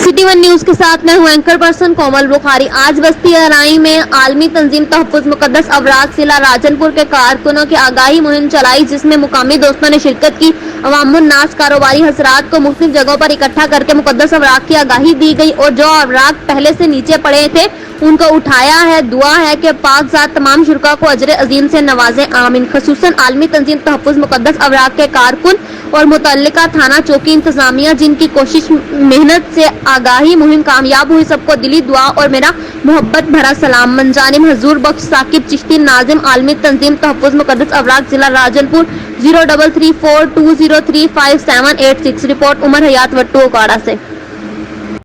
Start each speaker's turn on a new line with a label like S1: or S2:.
S1: City one news के साथ मैं हूं एंकर पर्सन कोमल बुखारी। आज बस्ती अराई में आलमी तंजीम तहफ़्फ़ुज़ मुक़द्दस अवराक़ ज़िला राजनपुर के कारकुनों की आगाही मुहिम चलाई, जिसमें मुकामी दोस्तों ने शिरकत की। अवामुन्नास कारोबारी हज़रात को मुख्तलिफ जगहों पर इकट्ठा करके मुक़द्दस अवराक़ की आगाही दी गई और जो अवराक़ पहले से नीचे पड़े थे उनको उठाया है। दुआ है कि पाक ज़ात तमाम शुरका को अजर अजीम से नवाजे, आमीन। खसूसन आलमी तंजीम तहफ़्फ़ुज़ मुक़द्दस अवराक़ के कारकुन और मुतल्लिका थाना चौकी इंतजामिया, जिनकी कोशिश मेहनत से आगाही मुहिम कामयाब हुई, सबको दिली दुआ और मेरा मोहब्बत भरा सलाम। मंजानिब हजूर बख्श साकिब चिश्ती, नाजिम आलमी तंजीम तहफ़्फ़ुज़ मुक़द्दस अवराक़ ज़िला राजनपुर 033420355786। रिपोर्ट उमर हयात वट्टू ओकाड़ा से।